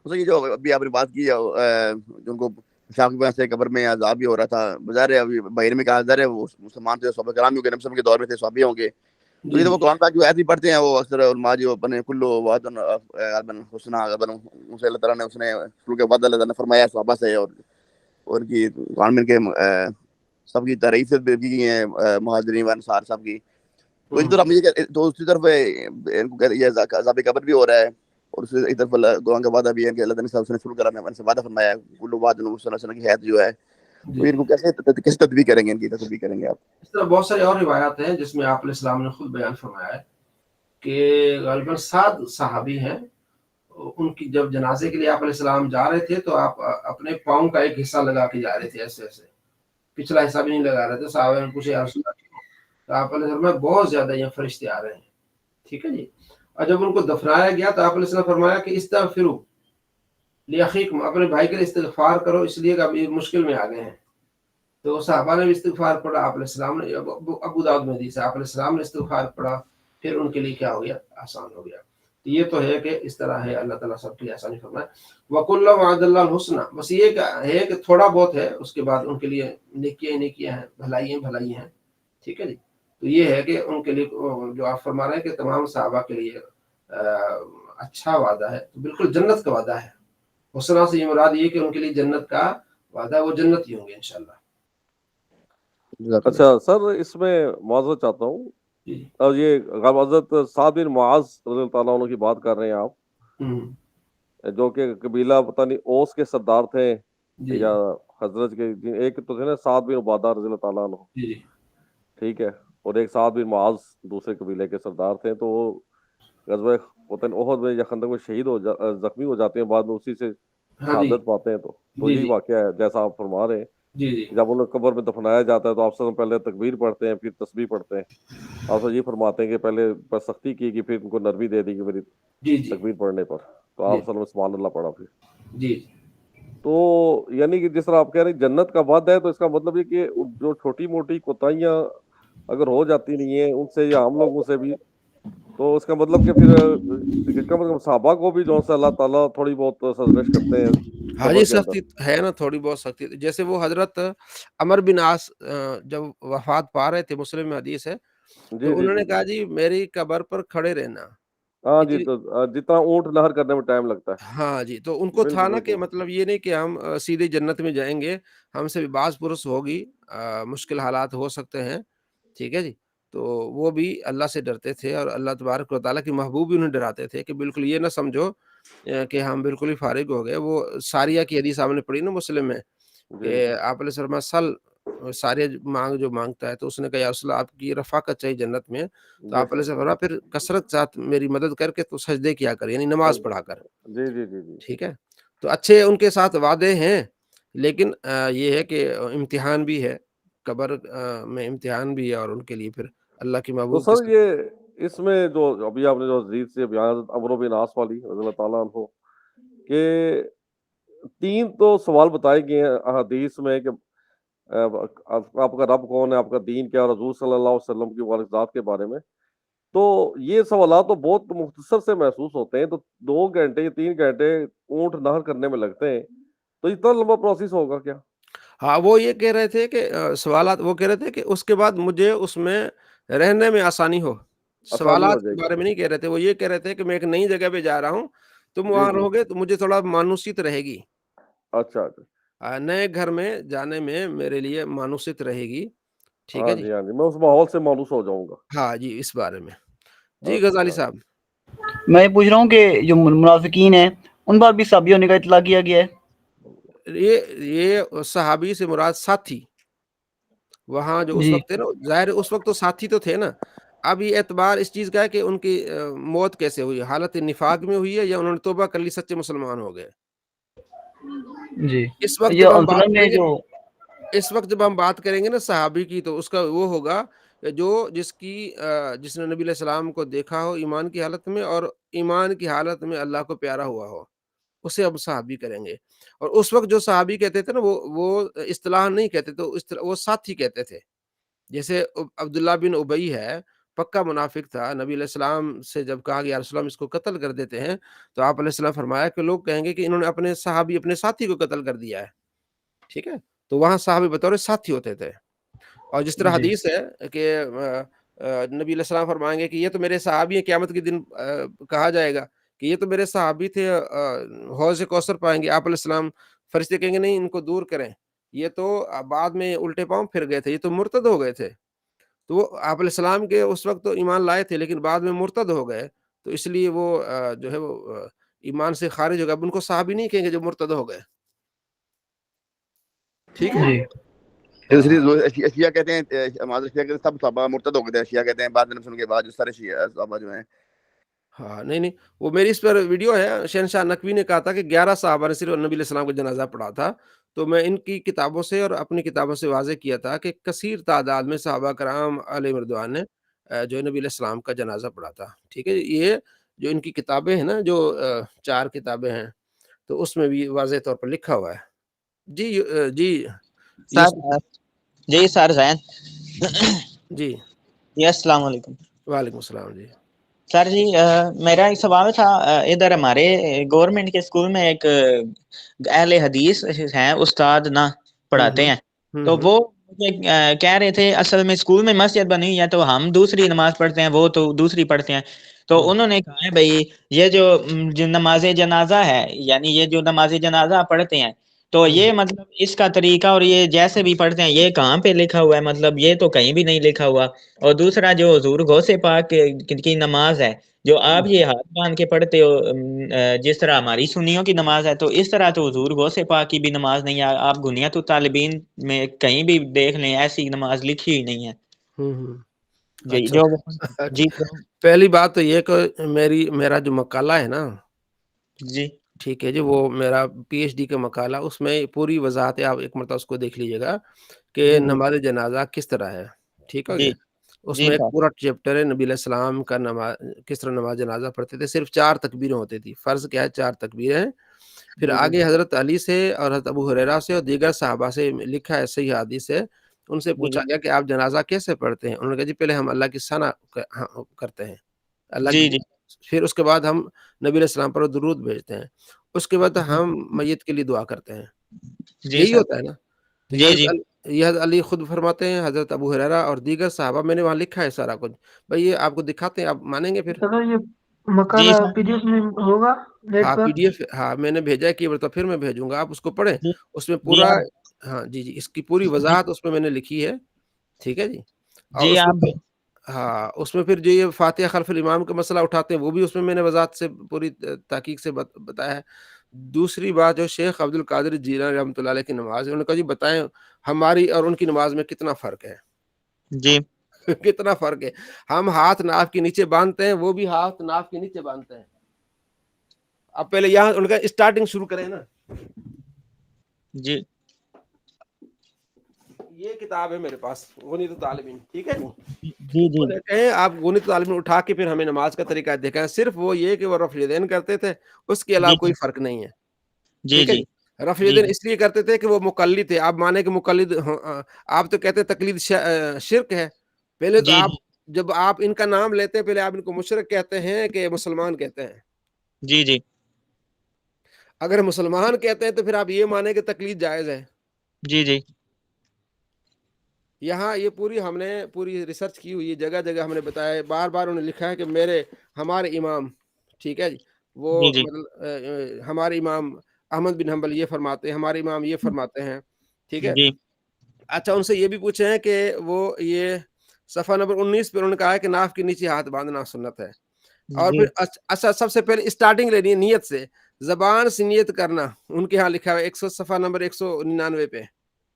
یہ جو ابھی آپ نے بات کی جن کو پیشاب کی وجہ سے قبر میں عذاب بھی ہو رہا تھا، بظاہر ہے ابھی باہر میں کہا جا رہا ہے وہ مسلمان تھے، صحابہ کرام کے نبی صلی اللہ علیہ وسلم کے دور میں تھے، صحابی ہوں گے. تو یہ تو وہ قرآن پاک جو آیت بھی پڑھتے ہیں، وہ اکثر علماء جو اپنے کلو وعد حسنہ، اسے اللہ تعالیٰ نے اس نے شروع کے بعد اللہ تعالیٰ نے فرمایا صحابہ سے، اور ان کی قرآن میں کے سب کی تعریف بھی کی ہیں، مہاجرین و انصار سب کی. تو اس طرف تو اسی طرف ان کو یہ عذاب قبر بھی ہو رہا ہے، اور اسی طرف دعا کا وعدہ بھی ہے کہ اللہ تعالیٰ نے شروع کرا میں سے وعدہ فرمایا کلو وعد صلی اللہ علیہ وسلم کی حیات جو ہے. تو ان کو کیسے تطبیق کریں گے، ان کی تطبیق کریں گے آپ؟ اس طرح بہت ساری اور روایات ہیں جس میں آپ علیہ السلام نے خود بیان فرمایا ہے کہ غالباً 7 صحابی ہیں، ان کی جب جنازے کے لیے آپ علیہ السلام جا رہے تھے تو آپ اپنے پاؤں کا ایک حصہ لگا کے جا رہے تھے، ایسے ایسے پچھلا حصہ بھی نہیں لگا رہے تھے. صحابہ نے پوچھا یا رسول اللہ تو آپ علیہ السلام بہت زیادہ یہ فرشتے آ رہے ہیں، ٹھیک ہے جی. اور جب ان کو دفنایا گیا تو آپ علیہ السلام فرمایا کہ استغفروا لأخیکم، اپنے بھائی کے لیے استغفار کرو اس لیے کہ اب یہ مشکل میں آ گئے ہیں. تو صحابہ نے بھی استغفار پڑھا، آپ علیہ السلام نے، ابو داؤد میں حدیث ہے، آپ علیہ السلام نے استغفار پڑھا، پھر ان کے لیے کیا ہو گیا، آسان ہو گیا. یہ تو ہے کہ اس طرح ہے، اللہ تعالیٰ سب کے لیے آسانی فرمائے. وَكُلًّا وَعَدَ اللَّهُ الْحُسْنَى، بس یہ ہے کہ تھوڑا بہت ہے، اس کے بعد ان کے لیے نیکیاں ہیں، بھلائی ہیں، ٹھیک ہے جی. تو یہ ہے کہ ان کے لیے جو آپ فرما رہے ہیں کہ تمام صحابہ کے لیے اچھا وعدہ ہے، تو بالکل جنت کا وعدہ ہے. حسنہ سے یہ مراد یہ کہ ان کے لیے جنت کا وعدہ ہے، وہ جنتی ہوں گے انشاءاللہ. اچھا سر، اس میں معذرت چاہتا ہوں، جی اور یہ حضرت سعد بن معاذ رضی اللہ تعالیٰ عنہ کی بات کر رہے ہیں آپ، جو کہ قبیلہ پتہ نہیں اوس کے سردار تھے جی یا حضرت کے، ایک تو تھے نا سعد بن عبادہ رضی اللہ تعالیٰ عنہ، جی ٹھیک ہے، اور ایک سعد بن معاذ دوسرے قبیلے کے سردار تھے. تو وہ غزوہ احد میں یا خندق میں شہید زخمی ہو جاتے ہیں، بعد میں اسی سے ہاں جی شہادت پاتے ہیں. تو یہی واقعہ ہے جیسا آپ فرما رہے ہیں. جی جی جب انہیں قبر میں دفنایا جاتا ہے تو آپ سب پہلے تکبیر پڑھتے ہیں، پھر تسبیح پڑھتے ہیں. آپ سب یہ فرماتے ہیں کہ پہلے بس سختی کی پھر ان کو نرمی دے دی کہ میری جی جی تکبیر پڑھنے پر. تو آپ سب سبحان اللہ پڑھا پھر. جی تو یعنی کہ جس طرح آپ کہہ رہے ہیں جنت کا وعدہ ہے، تو اس کا مطلب یہ کہ جو چھوٹی موٹی کوتاہیاں اگر ہو جاتی نہیں ہیں ان سے یا ہم لوگوں سے بھی، تو اس کا مطلب کہ پھر کم از کم صحابہ کو بھی جو سے اللہ تعالیٰ تھوڑی بہت سرزنش کرتے ہیں ہاں جی، قبر کے اندر. سختی ہے نا، تھوڑی بہت سختی. جیسے وہ حضرت عمر بن عاص جب وفات پا رہے تھے، مسلم میں حدیث ہے، جی تو جی انہوں جی نے کہا جی میری قبر پر کھڑے رہنا. ہاں جی. تو جتنا اونٹ نہر کرنے میں ٹائم لگتا ہے. ہاں جی، تو ان کو تھا بالکل نا کہ بالکل. مطلب یہ نہیں کہ ہم سیدھے جنت میں جائیں گے، ہم سے بھی بعض پرس ہوگی، مشکل حالات ہو سکتے ہیں، ٹھیک ہے جی. تو وہ بھی اللہ سے ڈرتے تھے، اور اللہ تبارک و تعالیٰ کی محبوب بھی انہیں ڈراتے تھے کہ بالکل یہ نہ سمجھو کہ ہم بالکل ہی فارغ ہو گئے. وہ ساریہ کی حدیث آپ نے پڑھی نا مسلم میں، جی کہ آپ علیہ السلام سل ساریہ جو مانگتا ہے، تو اس نے کہا یا رسول اللہ آپ کی رفاقت چاہیے جنت میں. تو بے آپ علیہ شک. السلام پھر کثرت ساتھ میری مدد کر کے تو سجدے کیا کر، یعنی نماز پڑھا کر، جی جی جی جی. ٹھیک ہے. تو اچھے ان کے ساتھ وعدے ہیں، لیکن یہ ہے کہ امتحان بھی ہے، قبر میں امتحان بھی ہے، اور ان کے لیے پھر اللہ کی تو محبوب کے سر ساتھ. یہ اس میں جو ابھی آپ نے جو حدیث سے بیان عمرو بن عاص والی رضی اللہ تعالیٰ عنہ کہ 3 تو سوال بتائے گئے ہیں حدیث میں کہ آپ کا رب کون ہے، آپ کا دین کیا، اور حضور صلی اللہ علیہ وسلم کی والدات کے بارے میں. تو یہ سوالات تو بہت مختصر سے محسوس ہوتے ہیں، تو 2 گھنٹے یا 3 گھنٹے اونٹ نہر کرنے میں لگتے ہیں، تو اتنا لمبا پروسیس ہوگا کیا؟ ہاں، وہ یہ کہہ رہے تھے کہ سوالات، وہ کہہ رہے تھے کہ اس کے بعد مجھے اس میں رہنے میں آسانی ہو. آسانی ہو سوالات جائے کے گی. بارے میں نہیں کہہ رہے تھے، وہ یہ کہہ رہے تھے کہ میں ایک نئی جگہ پہ جا رہا ہوں، تم جی وہاں جی. رہو گے تو مجھے تھوڑا مانوسیت رہے گی. اچھا اچھا. نئے گھر میں جانے میں میرے لیے مانوسیت رہے گی، ٹھیک ہاں ہے جی. جی ہاں جی، میں اس ماحول سے مانوس ہو جاؤں گا. ہاں جی، اس بارے میں. جی غزالی اچھا. صاحب. میں یہ پوچھ رہا ہوں کہ جو منافقین ہیں ان پر بھی صحابی ہونے کا اطلاع کیا گیا ہے. یہ صحابی سے مراد ساتھی، وہاں جو اس جی وقت تھے نا، ظاہر اس وقت تو ساتھی تو تھے نا. اب یہ اعتبار اس چیز کا ہے کہ ان کی موت کیسے ہوئی، حالت نفاق میں ہوئی ہے یا انہوں نے توبہ کر لی، سچے مسلمان ہو گئے. جی. اس وقت یہ جب ہم بات انصلہ میں کریں گے جو جب ہم بات کریں گے نا صحابی کی، تو اس کا وہ ہوگا جس نے نبی علیہ السلام کو دیکھا ہو ایمان کی حالت میں، اور ایمان کی حالت میں اللہ کو پیارا ہوا ہو، اسے ہم صحابی کریں گے. اور اس وقت جو صحابی کہتے تھے نا، وہ اصطلاح نہیں کہتے تھے، وہ ساتھی کہتے تھے. جیسے عبداللہ بن ابئی ہے، پکا منافق تھا. نبی علیہ السلام سے جب کہا کہ یا رسول اللہ اس کو قتل کر دیتے ہیں، تو آپ علیہ السلام فرمایا کہ لوگ کہیں گے کہ انہوں نے اپنے صحابی، اپنے ساتھی کو قتل کر دیا ہے، ٹھیک ہے. تو وہاں صحابی بطور ساتھی ہوتے تھے. اور جس طرح جی حدیث ہے کہ نبی علیہ السلام فرمائیں گے کہ یہ تو میرے صحابی ہیں، قیامت کے دن کہا جائے گا کہ یہ تو میرے صحابی تھے، حوض کوثر پائیں گے. آپ علیہ السلام فرشتے کہیں گے نہیں، ان کو دور کریں، یہ تو بعد میں الٹے پاؤں پھر گئے تھے، یہ تو مرتد ہو گئے تھے. تو وہ آپ علیہ السلام کے اس وقت تو ایمان لائے تھے، لیکن بعد میں مرتد ہو گئے، تو اس لیے وہ جو ہے وہ ایمان سے خارج ہو گئے. اب ان کو صحابی نہیں کہیں گے جو مرتد ہو گئے، ٹھیک ہے. جی. اشیاء کہتے ہیں، سب صحابہ مرتد ہو گئے تھے. اشیاء کہتے ہیں بعد نبی کے بعد جو سارے صحابہ جو ہیں. ہاں نہیں، وہ میری اس پر ویڈیو ہے. شہنشاہ نقوی نے کہا تھا کہ 11 صحابہ نے صرف نبی علیہ السلام کا جنازہ پڑھا تھا، تو میں ان کی کتابوں سے اور اپنی کتابوں سے واضح کیا تھا کہ کثیر تعداد میں صحابہ کرام علیہ رضوان نے جو نبی علیہ السلام کا جنازہ پڑھا تھا. ٹھیک ہے، یہ جو ان کی کتابیں ہیں نا، جو 4 کتابیں ہیں، تو اس میں بھی واضح طور پر لکھا ہوا ہے. جی جی سر جی سر زین جی جی السلام علیکم. وعلیکم السلام. جی سر جی میرا ایک سوال تھا. ادھر ہمارے گورنمنٹ کے اسکول میں ایک اہل حدیث ہیں استاد نہ پڑھاتے ہیں، تو وہ مجھے کہہ رہے تھے اصل میں اسکول میں مسجد بنی ہوئی ہے تو ہم دوسری نماز پڑھتے ہیں، وہ تو دوسری پڑھتے ہیں. تو انہوں نے کہا ہے بھائی یہ جو نماز جنازہ ہے، یعنی یہ جو نماز جنازہ پڑھتے ہیں، تو یہ مطلب اس کا طریقہ اور یہ جیسے بھی پڑھتے ہیں یہ کہاں پہ لکھا ہوا ہے؟ مطلب یہ تو کہیں بھی نہیں لکھا ہوا. اور دوسرا جو حضور غوث پاک کی نماز ہے جو آپ یہ ہاتھ باندھ کے پڑھتے ہو، جس طرح ہماری سنیوں کی نماز ہے، تو اس طرح تو حضور غوث پاک کی بھی نماز نہیں ہے. آپ غنیۃ الطالبین میں کہیں بھی دیکھ لیں ایسی نماز لکھی ہوئی نہیں ہے. جی اچھا. جو جی پہلی بات تو یہ کہ میرا جو مقالہ ہے نا، جی ٹھیک ہے جی، وہ میرا پی ایچ ڈی کا مقالہ، اس میں پوری وضاحت ہے. آپ ایک مرتبہ اس کو دیکھ لیجیے گا کہ نماز جنازہ کس طرح ہے. ٹھیک ہے جی گیا، اس جی میں ایک سر پورا چیپٹر ہے نبی علیہ السلام کا نماز کس طرح نماز جنازہ پڑھتے تھے. صرف 4 تکبیریں ہوتی تھی. فرض کیا ہے 4 تکبیریں ہیں. پھر جی آگے حضرت علی سے اور حضرت ابو ہریرہ سے اور دیگر صحابہ سے لکھا ہے، صحیح حدیث سے ان سے جی پوچھا گیا کہ آپ جنازہ کیسے پڑھتے ہیں. انہوں نے کہا جی پہلے ہم اللہ کی ثنا کرتے ہیں، اللہ جی کی، جی پھر اس کے بعد ہم نبی علیہ السلام پر درود بھیجتے ہیں، اس کے بعد ہم میت کے لیے دعا کرتے ہیں. جی یہی سر ہوتا ہے نا. تو جی جی یہ حضرت علی خود فرماتے ہیں، حضرت ابو ہریرہ اور دیگر صحابہ، میں نے وہاں لکھا ہے سارا کچھ. بھائی یہ آپ کو دکھاتے ہیں، آپ مانیں گے پھر؟ چلو یہ جی مقالہ سر پی ڈی ایف میں ہوگا نیٹ ہاں پر. پی ڈی ایف، ہاں میں نے بھیجا ہے کہ تو پھر میں بھیجوں گا، آپ اس کو پڑھیں. جی اس میں جی پورا، آپ ہاں جی اس کی پوری جی وضاحت اس میں نے لکھی ہے. ٹھیک ہے جی. اور جی اس آپ میں ہاں اس میں پھر جو یہ فاتحہ خلف الامام کا مسئلہ اٹھاتے ہیں، وہ بھی اس میں نے وضاحت سے پوری تحقیق سے بتایا ہے. دوسری بات جو شیخ عبد القادر جیلانی رحمۃ اللہ علیہ کی نماز ہے، انہوں نے کہا جی بتائیں ہماری اور ان کی نماز میں کتنا فرق ہے. جی کتنا فرق ہے. ہم ہاتھ ناف کے نیچے باندھتے ہیں، وہ بھی ہاتھ ناف کے نیچے باندھتے ہیں. اب پہلے یہاں ان کا اسٹارٹنگ شروع کریں نا. جی یہ کتاب ہے میرے پاس، غنیۃ الطالبین. ٹھیک ہے جی جی کہیں آپ غنیۃ الطالبین اٹھا کے پھر ہمیں نماز کا طریقہ دیکھیں. صرف وہ یہ کہ وہ رفع الیدین کرتے تھے، اس کے علاوہ جی کوئی فرق نہیں ہے. جی ٹھیک ہے جی جی. رفع جی الیدین اس لیے کرتے تھے کہ وہ مقلد تھے. آپ مانے کہ مقلد، آپ تو کہتے تقلید شرک ہے. پہلے تو جی آپ جب آپ ان کا نام لیتے ہیں، پہلے آپ ان کو مشرک کہتے ہیں کہ مسلمان کہتے ہیں. جی جی اگر مسلمان کہتے ہیں تو پھر آپ یہ مانیں کہ تقلید جائز ہے. جی جی یہاں یہ پوری ہم نے پوری ریسرچ کی ہوئی ہے، جگہ جگہ ہم نے بتایا ہے. بار بار انہوں نے لکھا ہے کہ ہمارے امام، ٹھیک ہے جی، وہ جی جی مطلب ہمارے امام احمد بن حنبل یہ فرماتے ہیں، ہمارے امام یہ فرماتے ہیں. ٹھیک ہے. جی اچھا ان سے یہ بھی پوچھے ہیں کہ وہ یہ صفحہ نمبر 19 پہ انہوں نے کہا ہے کہ ناف کے نیچے ہاتھ باندھنا سنت ہے. اور جی پھر اچھا سب سے پہلے اسٹارٹنگ لینی ہے نیت سے، زبان سے نیت کرنا. ان کے ہاں لکھا ہے صفحہ نمبر 199 پہ.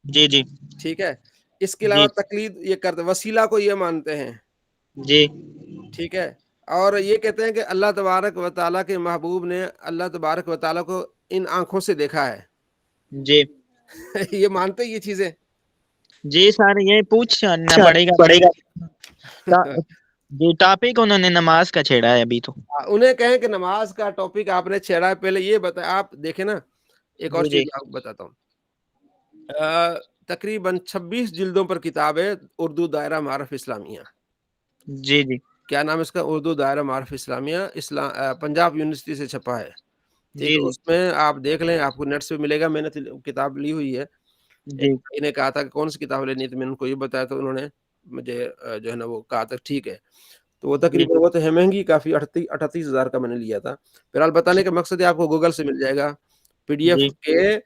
جی جی ٹھیک ہے. اس کے جی علاوہ تقلید یہ کرتے، وسیلہ کو یہ مانتے ہیں. جی ٹھیک ہے. اور یہ کہتے ہیں کہ اللہ تبارک و تعالیٰ کے محبوب نے اللہ تبارک و تعالیٰ کو ان آنکھوں سے دیکھا ہے. جی یہ مانتے یہ چیزیں. جی سر یہ پوچھنا پڑے گا. جی ٹاپک انہوں نے نماز کا چھیڑا ہے ابھی تو. انہیں کہیں کہ نماز کا ٹاپک آپ نے چھیڑا ہے. پہلے یہ بتا، آپ دیکھیں نا ایک اور جی چیز جی آپ بتاتا ہوں. تقریباً 26 جلدوں پر کتاب ہے اردو دائرہ معارف اسلامیہ. جی جی کیا نام ہے اس کا؟ اردو دائرہ معارف اسلامیہ، پنجاب یونیورسٹی سے چھپا ہے. ٹھیک جی ہے. جی اس میں آپ دیکھ لیں، آپ کو نیٹ سے ملے گا. میں نے کتاب لی ہوئی ہے. جی ایک نے کہا تھا کہ کون سی کتاب لینی ہے، تو میں نے ان کو یہ بتایا تو انہوں نے مجھے جو ہے نا وہ کہا تھا ٹھیک ہے. تو وہ جی تقریباً وہ تو ہے مہنگی کافی، 38,000 کا میں نے لیا تھا. فی الحال بتانے کا مقصد ہے آپ کو گوگل سے مل جائے گا پی ڈی ایف جی کے.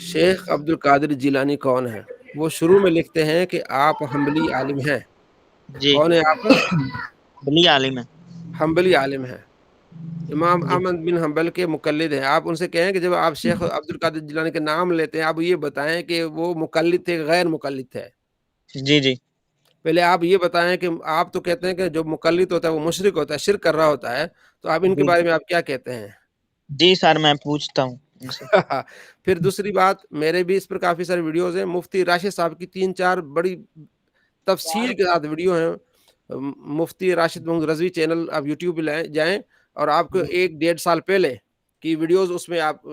شیخ عبد القادر جیلانی کون ہے؟ وہ شروع میں لکھتے ہیں کہ آپ حنبلی عالم ہیں. جی کون ہے آپ؟ بلی عالم ہے. حنبلی عالم ہیں. امام جی احمد بن حنبل کے مقلد ہیں. آپ ان سے کہیں کہ جب آپ شیخ عبد القادر جیلانی کا نام لیتے ہیں، آپ یہ بتائیں کہ وہ مقلد تھے غیر مقلد تھے. جی جی پہلے آپ یہ بتائیں کہ آپ تو کہتے ہیں کہ جو مقلد ہوتا ہے وہ مشرک ہوتا ہے، شرک کر رہا ہوتا ہے. تو آپ ان کے جی بارے میں آپ کیا کہتے ہیں؟ جی سر میں پوچھتا ہوں. پھر دوسری بات، میرے بھی اس پر کافی سارے ویڈیوز ہیں، مفتی راشد صاحب کی 3-4 بڑی تفصیل کے ساتھ ویڈیو ہیں، مفتی راشد محمود رضوی چینل، آپ یوٹیوب پہ جائیں اور آپ کو 1-1.5 سال پہلے کی ویڈیوز اس میں آپ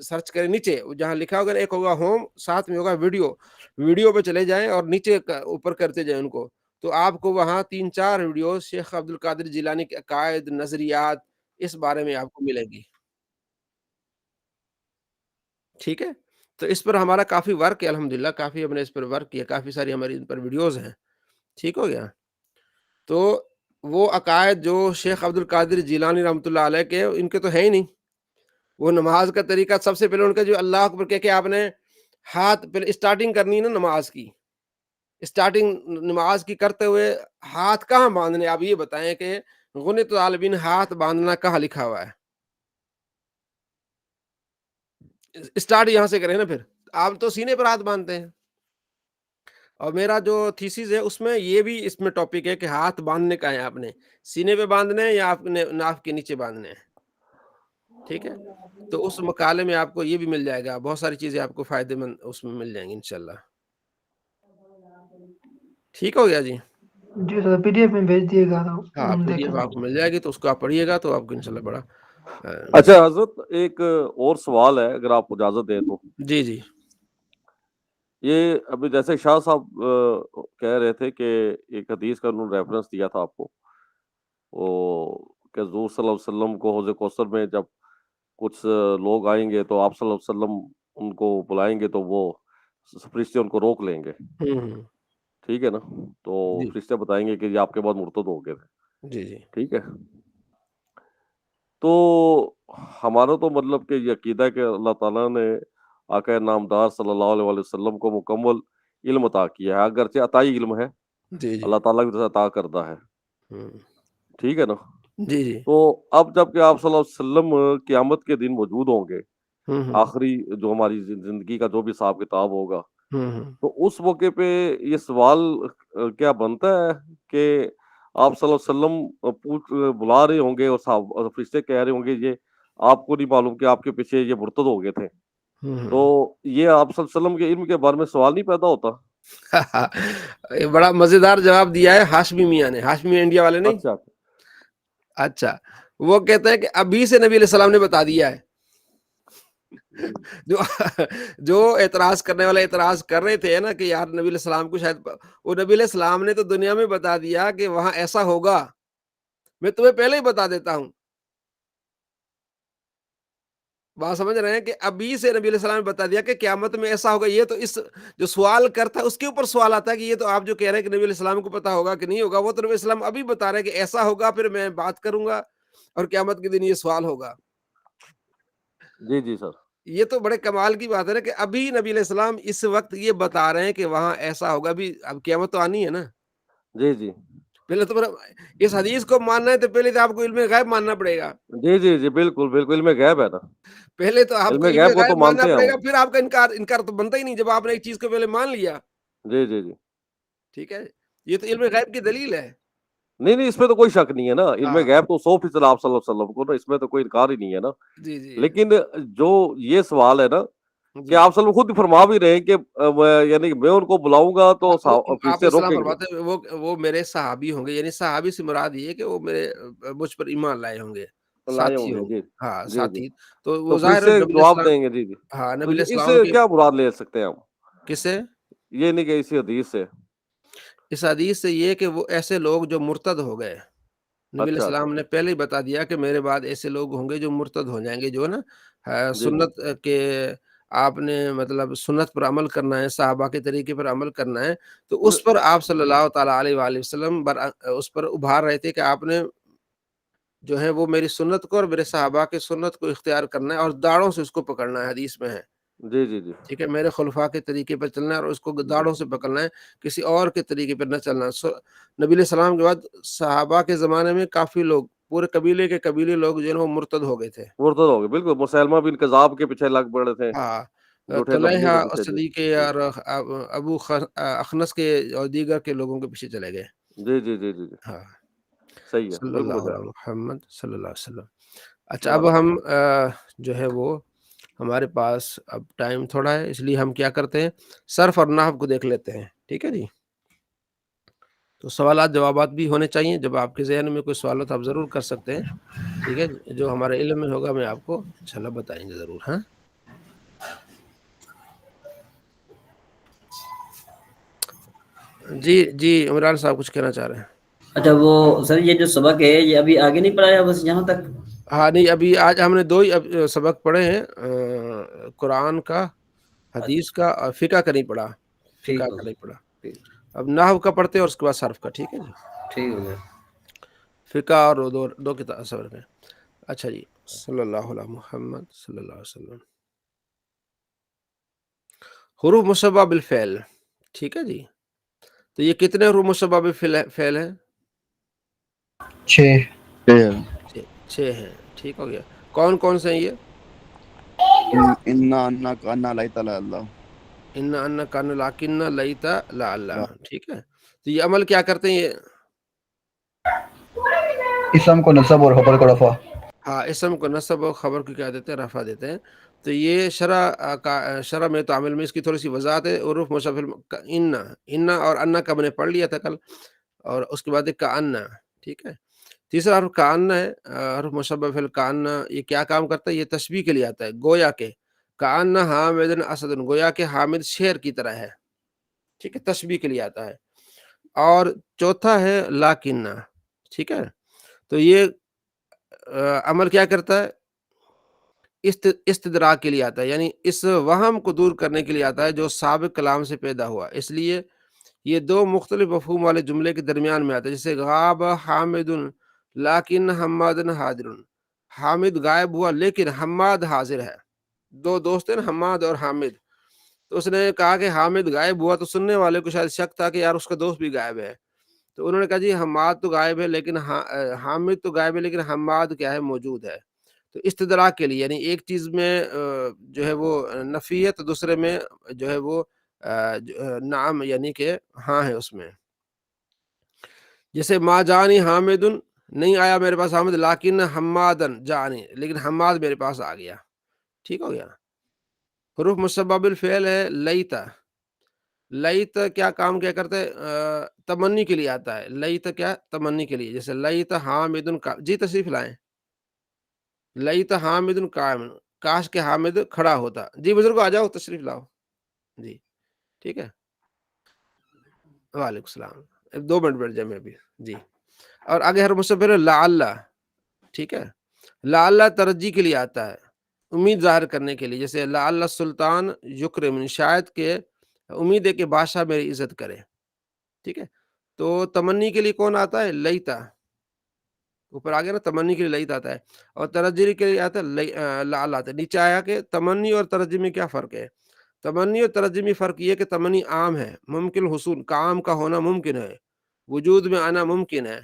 سرچ کریں، نیچے جہاں لکھا ہوگا ایک ہوگا ہوم، ساتھ میں ہوگا ویڈیو پہ چلے جائیں اور نیچے اوپر کرتے جائیں ان کو، تو آپ کو وہاں 3-4 ویڈیوز شیخ عبد القادر جیلانی کے عقائد، نظریات اس بارے میں آپ کو ملے گی. ٹھیک ہے، تو اس پر ہمارا کافی ورک ہے، الحمدللہ کافی ہم نے اس پر ورک کیا، کافی ساری ہماری ان پر ویڈیوز ہیں. ٹھیک ہو گیا. تو وہ عقائد جو شیخ عبد القادر جیلانی رحمۃ اللہ علیہ کے، ان کے تو ہے ہی نہیں. وہ نماز کا طریقہ سب سے پہلے ان کا جو اللہ اکبر کہہ کے آپ نے ہاتھ پہلے اسٹارٹنگ کرنی ہے نا نماز کی، اسٹارٹنگ نماز کی کرتے ہوئے ہاتھ کہاں باندھنے، آپ یہ بتائیں کہ غنی طالبین ہاتھ باندھنا کہاں لکھا ہوا ہے؟ اسٹارٹ یہاں سے کریں نا. پھر آپ تو سینے پر ہاتھ باندھتے ہیں، اور میرا جو تھیسس ہے اس میں یہ بھی اس میں ٹاپک ہے کہ ہاتھ باندھنے کا ہے، آپ نے سینے پہ باندھنے ہیں یا آپ نے ناف کے نیچے باندھنے ہیں. ٹھیک ہے، تو اس مقالے میں آپ کو یہ بھی مل جائے گا، بہت ساری چیزیں آپ کو فائدے مند اس میں مل جائیں گی انشاءاللہ. ٹھیک ہو گیا جی. جی سر PDF میں بھیج دیے گا تو ہاں ہم PDF دیکھیں گے. آپ کو مل جائے گی، تو اس کو آپ پڑھیے گا تو آپ کو انشاءاللہ بڑا اچھا حضرت، ایک اور سوال ہے اگر آپ اجازت دیں تو. جی جی یہ ابھی جیسے شاہ صاحب کہہ رہے تھے کہ ایک حدیث کا انہوں نے ریفرنس دیا تھا آپ کو، وہ کہ حضور صلی اللہ علیہ وسلم کو حوض کوثر میں جب کچھ لوگ آئیں گے تو آپ صلی اللہ علیہ وسلم ان کو بلائیں گے تو وہ فرشتے ان کو روک لیں گے. ٹھیک ہے نا؟ تو جی فرشتے بتائیں گے کہ یہ آپ کے بعد مرتد ہو گئے تھے. جی جی ٹھیک ہے، تو ہمارا تو مطلب کہ یہ عقیدہ ہے کہ اللہ تعالیٰ نے آقا نامدار صلی اللہ علیہ وسلم کو مکمل علم عطا کیا ہے، اگرچہ عطائی علم ہے، جی جی اللہ تعالیٰ کی طرف سے عطا کرتا ہے. ٹھیک ہے نا؟ جی جی تو اب جب کہ آپ صلی اللہ علیہ وسلم قیامت کے دن موجود ہوں گے، آخری جو ہماری زندگی کا جو بھی حساب کتاب ہوگا، تو اس موقع پہ یہ سوال کیا بنتا ہے کہ آپ صلی اللہ علیہ وسلم بلا رہے ہوں گے اور فرشتے کہہ رہے ہوں گے یہ آپ کو نہیں معلوم کہ آپ کے پیچھے یہ مرتد ہو گئے تھے، تو یہ آپ صلی اللہ علیہ وسلم کے علم کے بارے میں سوال نہیں پیدا ہوتا؟ بڑا مزیدار جواب دیا ہے ہاشمی میاں نے، ہاشمی انڈیا والے نہیں. اچھا اچھا، وہ کہتے ہیں کہ ابھی سے نبی علیہ السلام نے بتا دیا ہے. جو اعتراض کرنے والے اعتراض کر رہے تھے نا کہ یار نبی علیہ السلام کو شاید، وہ نبی علیہ السلام نے تو دنیا میں بتا دیا کہ وہاں ایسا ہوگا، میں تمہیں پہلے ہی بتا دیتا ہوں. بات سمجھ رہے ہیں کہ ابھی سے نبی علیہ السلام نے بتا دیا کہ قیامت میں ایسا ہوگا. یہ تو اس جو سوال کرتا ہے اس کے اوپر سوال آتا ہے کہ یہ تو آپ جو کہہ رہے ہیں کہ نبی علیہ السلام کو پتا ہوگا کہ نہیں ہوگا، وہ تو نبی علیہ السلام ابھی بتا رہے ہیں کہ ایسا ہوگا، پھر میں بات کروں گا اور قیامت کے دن یہ سوال ہوگا. جی جی سر، یہ تو بڑے کمال کی بات ہے نا کہ ابھی نبی علیہ السلام اس وقت یہ بتا رہے ہیں کہ وہاں ایسا ہوگا. ابھی اب قیامت تو آنی ہے نا. جی جی پہلے تو اس حدیث کو ماننا ہے تو پہلے تو آپ کو علم غیب ماننا پڑے گا. جی جی جی بالکل بالکل، علم غیب ہے نا، پہلے تو آپ علم کو علم غیب کو تو غیب ماننا مانتے ہیں پڑے ہم. گا، پھر آپ کا انکار تو بنتا ہی نہیں جب آپ نے ایک چیز کو پہلے مان لیا. جی جی جی، ٹھیک ہے، یہ تو علم غیب کی دلیل ہے. نہیں اس میں تو کوئی شک نہیں ہے نا، علم ہاں غیب تو 100% آپ صلی اللہ علیہ وسلم کو نا، اس میں تو کوئی انکار ہی نہیں ہے نا. جی جی لیکن جو یہ سوال ہے نا کہ جی، آپ صلی اللہ علیہ وسلم خود فرما بھی رہے ہیں کہ یعنی کہ میں ان کو بلاؤں گا تو آپ فرشتے السلام روکیں گے. فرماتے ہیں وہ میرے صحابی ہوں گے، یعنی صحابی سے مراد یہ ہے کہ وہ مجھ پر ایمان لائے ہوں گے، لائے ساتھی ہوں گے. ہوں گے. جی ہاں جی جی، ساتھی. تو تو وہ ظاہر ہے فرشتے نبی علیہ جواب السلام، دیں گے. جی جی، ہاں تو نبی علیہ اس السلام سے کے. کیا مراد لے سکتے ہیں ہم؟ کس سے؟ یہ نہیں کہ اسی حدیث سے. اس حدیث سے یہ کہ وہ ایسے لوگ جو مرتد ہو گئے، نبی علیہ اچھا اچھا، السلام نے پہلے ہی بتا دیا کہ میرے بعد ایسے لوگ ہوں گے جو مرتد ہو جائیں گے، جو نا جی جی سنت کے آپ نے مطلب سنت پر عمل کرنا ہے، صحابہ کے طریقے پر عمل کرنا ہے، تو اس پر آپ صلی اللہ تعالیٰ علیہ وآلہ وسلم اس پر ابھار رہے تھے کہ آپ نے جو ہے وہ میری سنت کو اور میرے صحابہ کے سنت کو اختیار کرنا ہے اور داڑھوں سے اس کو پکڑنا ہے. حدیث میں ہے، جی جی جی ٹھیک ہے، میرے خلفاء کے طریقے پر چلنا ہے اور اس کو داڑھوں سے پکڑنا ہے، کسی اور کے طریقے پر نہ چلنا. نبی علیہ السلام کے بعد صحابہ کے زمانے میں کافی لوگ، پورے قبیلے لوگ جو ہے وہ مرتد ہو گئے تھے. مرتد ہو گئے، بالکل. مسلمہ بن کذاب کے پیچھے لگ پڑے تھے، ہاں، جھوٹے نبیوں طلحہ کے پیچھے. جی صدیق جی اور ابو اخنس کے اور دیگر کے لوگوں کے پیچھے چلے گئے. جی جی جی جی جی، ہاں، صحیح ہے، صلی بالکل اللہ ہو جائے علیہ گا. محمد صلی اللہ علیہ وسلم. اچھا، سبحان اب اللہ. ہم جو ہے وہ ہمارے پاس اب ٹائم تھوڑا ہے، اس لیے ہم کیا کرتے ہیں، صرف اور نحو کو دیکھ لیتے ہیں. ٹھیک ہے جی. تو سوالات جوابات بھی ہونے چاہیے. جب آپ کے ذہن میں کوئی سوالات آپ ضرور کر سکتے ہیں. ٹھیک ہے، جو ہمارے علم میں ہوگا میں آپ کو انشاءاللہ بتائیں گے ضرور. ہاں جی عمران صاحب کچھ کہنا چاہ رہے ہیں. اچھا وہ سر یہ جو سبق ہے یہ ابھی آگے نہیں پڑھایا بس یہاں تک؟ ہاں نہیں، ابھی آج ہم نے 2 ہی سبق پڑھے ہیں، قرآن کا، حدیث کا، اور فقہ کا نہیں پڑھا. ٹھیک فقہ ہو کا گیا، نہیں پڑھا. اب نحو کا پڑھتے ہیں اور اس کے بعد صرف کا. ٹھیک ہے جی. ٹھیک ہو گیا. فقہ اور 2 کتاب سبق میں. اچھا جی. صلی اللہ علیہ محمد صلی اللہ علیہ وسلم. حروف مشبہ بالفعل. ٹھیک ہے جی. تو یہ کتنے حروف مشبہ بالفعل ہیں؟ 6. 6 ہیں. ٹھیک ہو گیا. کون کون سے ہیں یہ؟ انا کانا لا تعالی اللہ. ان کان لاکن لیتا لا اللہ. ٹھیک ہے. تو یہ عمل کیا کرتے ہیں؟ یہ اسم کو نصب اور خبر کو رفع. ہاں، اسم کو نصب اور خبر کو کیا دیتے ہیں؟ رفع دیتے ہیں. تو یہ شرح میں تو عمل میں اس کی تھوڑی سی وضاحت ہے. حروف مشبہ ان اور انا کا میں نے پڑھ لیا تھا کل، اور اس کے بعد ایک کانا. ٹھیک ہے. تیسرا حرف کانا ہے، حرف مشبہ فعل کانا. یہ کیا کام کرتا ہے؟ یہ تشبیہ کے لیے آتا ہے. گویا کہ کانا حامد اسد، گویا کہ حامد شیر کی طرح ہے. ٹھیک ہے، تشبیہ کے لیے آتا ہے. اور چوتھا ہے لاکنہ. ٹھیک ہے. تو یہ عمل کیا کرتا ہے؟ استدراک کے لیے آتا ہے، یعنی اس وہم کو دور کرنے کے لیے آتا ہے جو سابق کلام سے پیدا ہوا. اس لیے یہ 2 مختلف مفہوم والے جملے کے درمیان میں آتا ہے. جیسے غاب حامد لیکن حماد حاضر. حامد غائب ہوا لیکن حماد حاضر ہے. 2 دوست ہیں نا، حماد اور حامد. تو اس نے کہا کہ حامد غائب ہوا، تو سننے والے کو شاید شک تھا کہ یار اس کا دوست بھی غائب ہے. تو انہوں نے کہا جی حماد تو غائب ہے لیکن حامد تو غائب ہے لیکن حماد کیا ہے؟ موجود ہے. تو استدراک کے لیے، یعنی ایک چیز میں جو ہے وہ نفی ہے تو دوسرے میں جو ہے وہ نعم، یعنی کہ ہاں ہے اس میں. جیسے ما جانی حامد، نہیں آیا میرے پاس حامد، لیکن حمادن جانی، لیکن حماد میرے پاس آ گیا. ٹھیک ہو گیا. حروف مشبہ بالفعل ہے لیتا. لیتا کیا کام کیا کرتا ہے؟ تمنی کے لیے آتا ہے. لیتا کیا؟ تمنی کے لیے. جیسے لیتا حامد جی تشریف لائیں. لیتا حامد قائم، کاش کے حامد کھڑا ہوتا. جی بزرگ آ جاؤ، تشریف لاؤ. جی ٹھیک ہے. وعلیکم السلام. 2 منٹ بیٹھ جائے میں بھی. جی. اور آگے ہر مصبر لعل. ٹھیک ہے. لعل ترجیح کے لیے آتا ہے، امید ظاہر کرنے کے لیے. جیسے لعل سلطان یکرم، شاید کہ امید ہے کہ بادشاہ میری عزت کرے. ٹھیک ہے. تو تمنی کے لیے کون آتا ہے؟ لیتا. اوپر آگے نا تمنی کے لیے لیتا آتا ہے، اور ترجی کے لیے آتا ہے لعل آتا ہے. نیچے آیا کہ تمنی اور ترجی میں کیا فرق ہے؟ تمنی اور ترجی میں فرق یہ کہ تمنی عام ہے، ممکن حصول، کام کا ہونا ممکن ہے، وجود میں آنا ممکن ہے.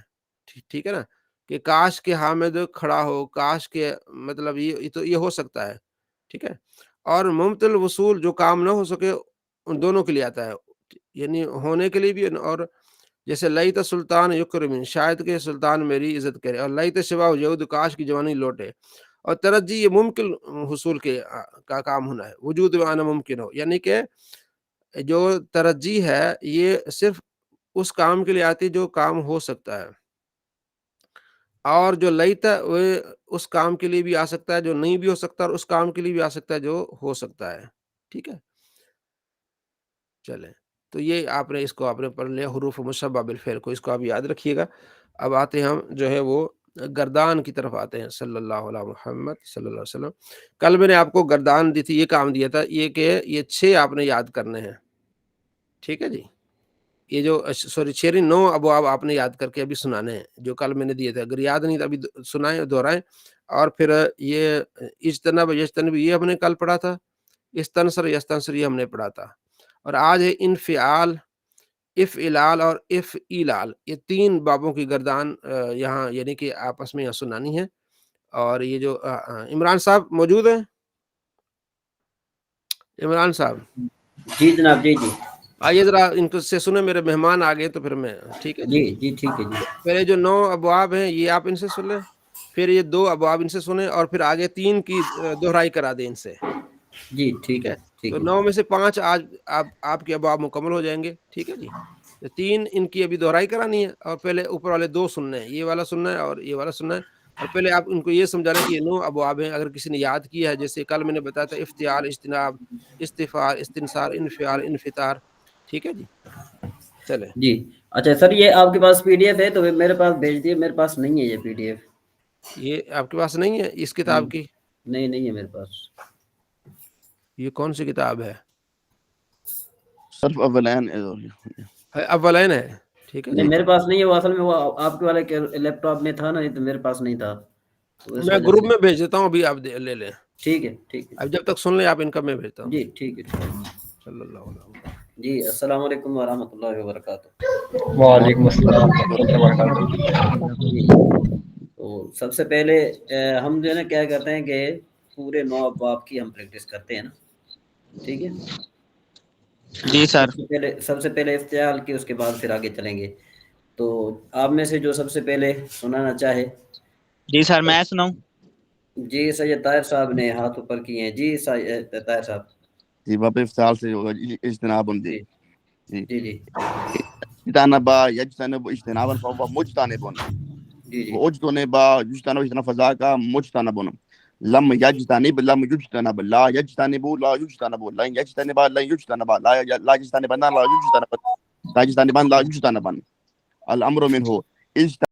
ٹھیک ہے نا، کہ کاش کے حامد کھڑا ہو، کاش کے مطلب یہ ہو سکتا ہے. ٹھیک ہے. اور ممتل وصول، جو کام نہ ہو سکے، ان دونوں کے لیے آتا ہے، یعنی ہونے کے لیے بھی. اور جیسے لیت سلطان یکرم، شاید کہ سلطان میری عزت کرے. اور لیت شباب یہود، کاش کی جوانی لوٹے. اور ترجی یہ ممکن حصول کا کام ہونا ہے، وجود میں آنا ممکن ہو. یعنی کہ جو ترجی ہے یہ صرف اس کام کے لیے آتی ہے جو کام ہو سکتا ہے، اور جو لیتا وہ اس کام کے لیے بھی آ سکتا ہے جو نہیں بھی ہو سکتا، اور اس کام کے لیے بھی آ سکتا ہے جو ہو سکتا ہے. ٹھیک ہے. چلیں، تو یہ آپ نے اس کو آپ نے پڑھ لیا حروف مشبہ بالفعل کو، اس کو آپ یاد رکھیے گا. اب آتے ہیں ہم جو ہے وہ گردان کی طرف آتے ہیں. صلی اللہ علیہ محمد صلی اللہ علیہ وسلم. کل میں نے آپ کو گردان دی تھی، یہ کام دیا تھا یہ کہ یہ 6 آپ نے یاد کرنے ہیں. ٹھیک ہے جی. یہ جو 9 ابواب آپ نے یاد کر کے ابھی سنانے ہیں جو کل میں نے دیے تھے. اگر یاد نہیں تو ابھی سنائیں، دہرائیں. اور پھر یہ اجتنب یجتنب یہ ہم نے کل پڑھا تھا. استنصر یستنصر یہ ہم نے پڑھا تھا. اور آج ہے انفعال، افعلال اور افعیلال. یہ 3 بابوں کی گردان یہاں یعنی کہ آپس میں یہاں سنانی ہے. اور یہ جو عمران صاحب موجود ہیں؟ عمران صاحب جی جناب. جی جی آئیے ذرا ان کو سے سنیں، میرے مہمان آ گئے تو پھر میں. ٹھیک ہے جی جی ٹھیک ہے جی. پہلے جو 9 ابواب ہیں یہ آپ ان سے سن لیں، پھر یہ 2 ابواب ان سے سنیں، اور پھر آگے 3 کی دہرائی کرا دیں ان سے. جی ٹھیک ہے ٹھیک تو ہے 9 میں سے 5 آج آپ کے ابواب مکمل ہو جائیں گے. ٹھیک ہے جی. 3 ان کی ابھی دہرائی کرانی ہے اور پہلے اوپر والے 2 سننے ہیں, یہ والا سننا ہے اور یہ والا سننا ہے. اور پہلے آپ ان کو یہ سمجھانا کہ یہ 9 ابواب ہیں. اگر کسی نے یاد کیا ہے, جیسے کل میں نے بتایا تھا افتعال, اجتناب, استفعال, استنصار, انفعال, انفطار. ٹھیک ہے جی. چلے جی. اچھا سر یہ آپ کے پاس پی ڈی ایف ہے تو میرے پاس بھیج دیے, میرے پاس نہیں ہے یہ پی ڈی ایف. یہ آپ کے پاس نہیں ہے اس کتاب کی؟ نہیں ہے میرے پاس. یہ کون سی کتاب ہے؟ صرف اولین اولین ہے. ٹھیک ہے نہیں جی. میرے پاس نہیں ہے وہ, اصل میں وہ آپ کے والے کے لیپ ٹاپ میں تھا نا, تو میرے پاس نہیں تھا. تو اس میں وجہ گروپ سے میں بھیج دیتا ہوں, ابھی آپ لے لیں. ٹھیک ہے ٹھیک ہے. اب جب تک سن لیں آپ ان کا میں بھیجتا ہوں. جی ٹھیک ہے. صلی اللہ علیہ وسلم. جی السلام علیکم ورحمۃ اللہ وبرکاتہ. وعلیکم السلام ورحمۃ اللہ وبرکاتہ. جی. تو سب سے پہلے ہم جو ہے نا کیا کرتے ہیں کہ پورے 9 ابواب کی ہم پریکٹس کرتے ہیں نا. ٹھیک ہے. جی سر. سب سے پہلے افتعال کی, اس کے بعد پھر آگے چلیں گے. تو آپ میں سے جو سب سے پہلے سنانا چاہے. جی سر میں سناؤں. جی سید طاہر صاحب نے ہاتھ اوپر کیے ہیں. جی طاہر صاحب. جی باب افتعال سے ہوگا اجتناب. جی جی جی جی اجتنبا یجتنب اجتنابا فهو مجتنب. جی جی واجتنبا یجتنب اجتناب فذاك مجتنب. لم يجتنب لم يجتنب لا يجتنب لا يجتنب لا يجتنب لا يجتنب لا يجتنب لا يجتنب لا يجتنب لا يجتنب لا يجتنب الامر منه